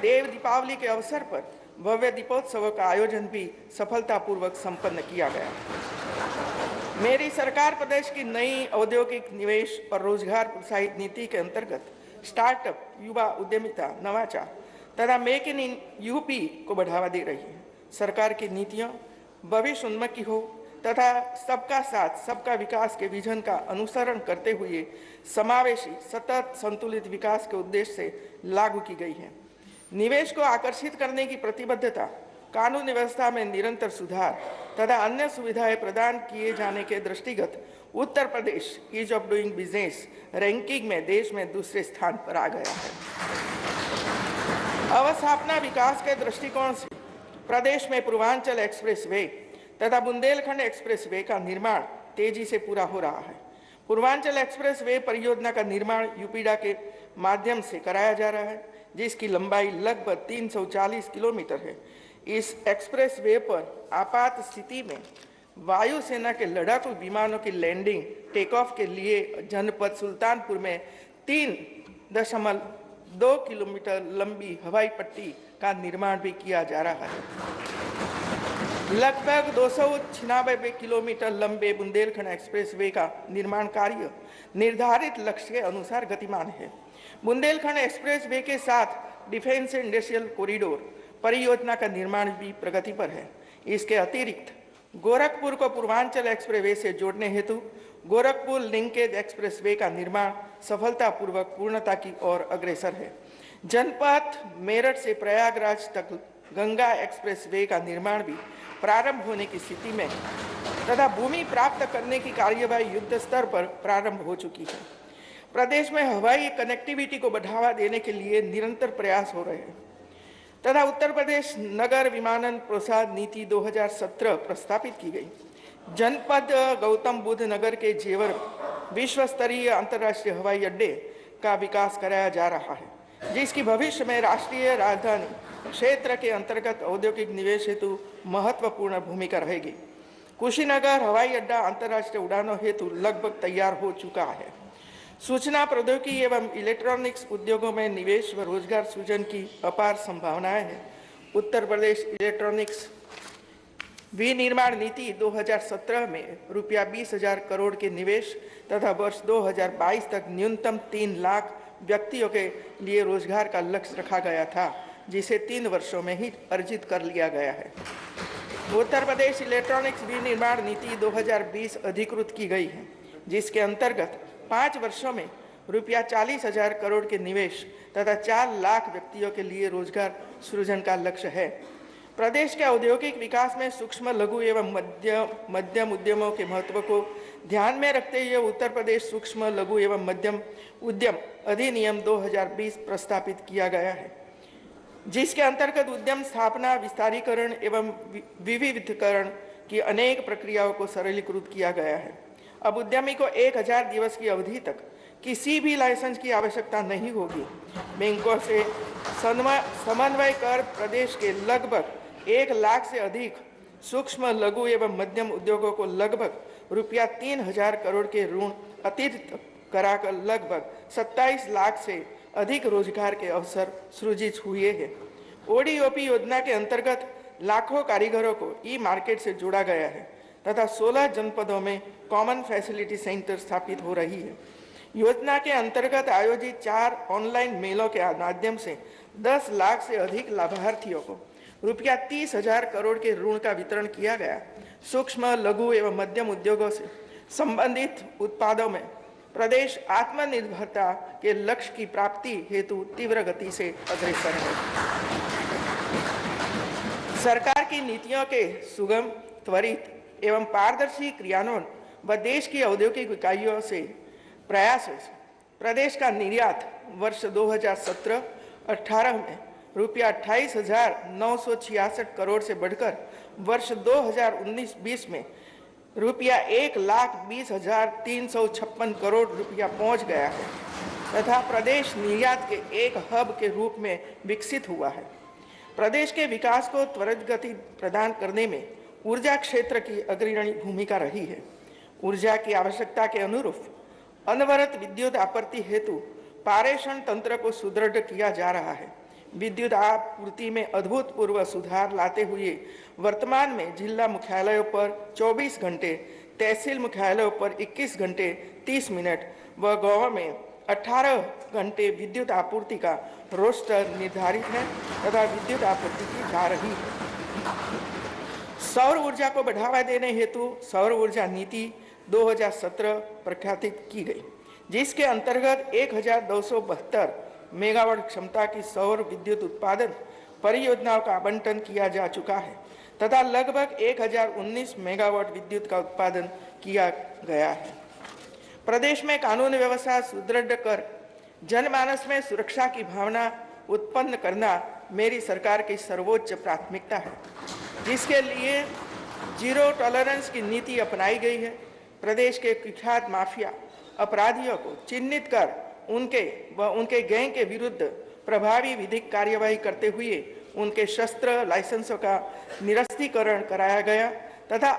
देव दीपावली के अवसर पर भव्य दीपोत्सव का आयोजन भी सफलतापूर्वक संपन्न किया गया। मेरी सरकार प्रदेश की नई औद्योगिक निवेश और रोजगार प्रोत्साहित नीति के अंतर्गत स्टार्टअप, युवा उद्यमिता, नवाचार तथा मेक इन यूपी को बढ़ावा दे रही है। सरकार की नीतियां भविष्य उन्मुखी हो तथा सबका साथ सबका विकास के विजन का अनुसरण करते हुए समावेशी सतत संतुलित विकास के उद्देश्य से लागू की गई है। निवेश को आकर्षित करने की प्रतिबद्धता, कानून व्यवस्था में निरंतर सुधार तथा अन्य सुविधाएं प्रदान किए जाने के दृष्टिगत Uttar Pradesh ease of doing business ranking में देश में दूसरे स्थान पर आ गया है। अवस्थापना विकास के दृष्टिकोण से प्रदेश में पूर्वांचल एक्सप्रेस वे तथा बुंदेलखंड एक्सप्रेस वे का निर्माण तेजी से पूरा हो रहा है। पूर्वांचल एक्सप्रेस वे परियोजना का निर्माण यूपीडा के माध्यम से कराया जा रहा है, जिसकी लंबाई लगभग 340 किलोमीटर है। इस एक्सप्रेस वे पर आपात स्थिति में वायुसेना के लड़ाकू विमानों की लैंडिंग टेक ऑफ के लिए जनपद सुल्तानपुर में 3.2 किलोमीटर लंबी हवाई पट्टी का निर्माण भी किया जा रहा है। लगभग 296 किलोमीटर लंबे बुंदेलखंड एक्सप्रेसवे का निर्माण कार्य निर्धारित लक्ष्य के अनुसार गतिमान है। बुंदेलखंड एक्सप्रेसवे के साथ डिफेंस इंडस्ट्रियल कॉरिडोर परियोजना का निर्माण भी प्रगति पर है। इसके अतिरिक्त गोरखपुर को पूर्वांचल एक्सप्रेसवे से जोड़ने हेतु गोरखपुर लिंकेज एक्सप्रेसवे का निर्माण सफलतापूर्वक पूर्णता की ओर अग्रसर है। जनपद मेरठ से प्रयागराज तक गंगा एक्सप्रेसवे का निर्माण भी प्रारंभ होने की स्थिति में तथा भूमि प्राप्त करने की कार्यवाही युद्ध स्तर पर प्रारंभ हो चुकी है। प्रदेश में हवाई कनेक्टिविटी को बढ़ावा देने के लिए निरंतर प्रयास हो रहे हैं तथा उत्तर प्रदेश नगर विमानन प्रोत्साहन नीति 2017 प्रस्तावित की गई। जनपद गौतम बुद्ध नगर के जेवर विश्व स्तरीय अंतर्राष्ट्रीय हवाई अड्डे का विकास कराया जा रहा है, जिसकी भविष्य में राष्ट्रीय राजधानी क्षेत्र के अंतर्गत औद्योगिक निवेश हेतु महत्वपूर्ण भूमिका रहेगी। कुशीनगर हवाई अड्डा अंतर्राष्ट्रीय उड़ानों हेतु लगभग तैयार हो चुका है। सूचना प्रौद्योगिकी एवं इलेक्ट्रॉनिक्स उद्योगों में निवेश व रोजगार सृजन की अपार संभावनाएं हैं। उत्तर प्रदेश इलेक्ट्रॉनिक्स विनिर्माण नीति 2017 में रुपया 20,000 करोड़ के निवेश तथा वर्ष 2022 तक न्यूनतम 3 लाख व्यक्तियों के लिए रोजगार का लक्ष्य रखा गया था, जिसे 3 वर्षों में ही अर्जित कर लिया गया है। उत्तर प्रदेश इलेक्ट्रॉनिक्स विनिर्माण नीति 2020 अधिकृत की गई है, जिसके अंतर्गत 5 वर्षों में रुपया 40,000 करोड़ के निवेश तथा 4 लाख व्यक्तियों के लिए रोजगार सृजन का लक्ष्य है। प्रदेश के औद्योगिक विकास में सूक्ष्म लघु एवं मध्यम उद्यमों के महत्व को ध्यान में रखते हुए उत्तर प्रदेश सूक्ष्म लघु एवं मध्यम उद्यम अधिनियम 2020 प्रस्तावित किया गया है, जिसके अंतर्गत उद्यम स्थापना, विस्तारीकरण एवं विविधीकरण की अनेक प्रक्रियाओं को सरलीकृत किया गया है। अब उद्यमी को 1000 दिवस की अवधि तक किसी भी लाइसेंस की आवश्यकता नहीं होगी। बैंकों से समन्वय कर प्रदेश के लगभग 1 लाख से अधिक सूक्ष्म लघु एवं मध्यम उद्योगों को लगभग रुपया 3,000 करोड़ के ऋण अतिरिक्त कराकर लगभग 27 लाख से अधिक रोजगार के अवसर सृजित हुए हैं। ओडीओपी योजना के अंतर्गत लाखों कारीगरों को ई मार्केट से जोड़ा गया है तथा 16 जनपदों में कॉमन फैसिलिटी सेंटर स्थापित हो रही है। योजना के अंतर्गत आयोजित 4 ऑनलाइन मेलों के माध्यम से 10 लाख से अधिक लाभार्थियों को रुपया 30,000 करोड़ के ऋण का वितरण किया गया। सूक्ष्म लघु एवं मध्यम उद्योगों से संबंधित उत्पादों में प्रदेश आत्मनिर्भरता के लक्ष्य की प्राप्ति हेतु तीव्र गति से अग्रसर है। सरकार की नीतियों के सुगम, त्वरित एवं पारदर्शी क्रियान्वयन व देश की औद्योगिक इकाइयों से प्रयासों से प्रदेश का निर्यात वर्ष 2017-18 में रुपया 28,966 करोड़ से बढ़कर वर्ष 2019-20 में रुपया 1,20,356 करोड़ रुपया पहुंच गया है तथा प्रदेश निर्यात के एक हब के रूप में विकसित हुआ है। प्रदेश के विकास को त्वरित गति प्रदान करने में ऊर्जा क्षेत्र की अग्रणी भूमिका रही है। ऊर्जा की आवश्यकता के अनुरूप अनवरत विद्युत आपूर्ति हेतु पारेषण तंत्र को सुदृढ़ किया जा रहा है। विद्युत आपूर्ति में अभूतपूर्व सुधार लाते हुए वर्तमान में जिला मुख्यालयों पर 24 घंटे, तहसील मुख्यालयों पर 21 घंटे 30 मिनट व गाँव में 18 घंटे विद्युत आपूर्ति का रोस्टर निर्धारित है तथा विद्युत आपूर्ति की जा रही है। सौर ऊर्जा को बढ़ावा देने हेतु सौर ऊर्जा नीति 2017 प्रख्यापित की गई, जिसके अंतर्गत 1272 मेगावाट क्षमता की सौर विद्युत उत्पादन परियोजनाओं का आवंटन किया जा चुका है तथा लगभग 1019 मेगावाट विद्युत का उत्पादन किया गया है। प्रदेश में कानून व्यवस्था सुदृढ़ कर जनमानस में सुरक्षा की भावना उत्पन्न करना मेरी सरकार की सर्वोच्च प्राथमिकता है, जिसके लिए जीरो टॉलरेंस की नीति अपनाई गई है। प्रदेश के कुख्यात माफिया अपराधियों को चिन्हित कर उनके गैंग के विरुद्ध प्रभावी विधिक कार्यवाही करते हुए उनके शस्त्र लाइसेंसों का निरस्तीकरण कराया गया तथा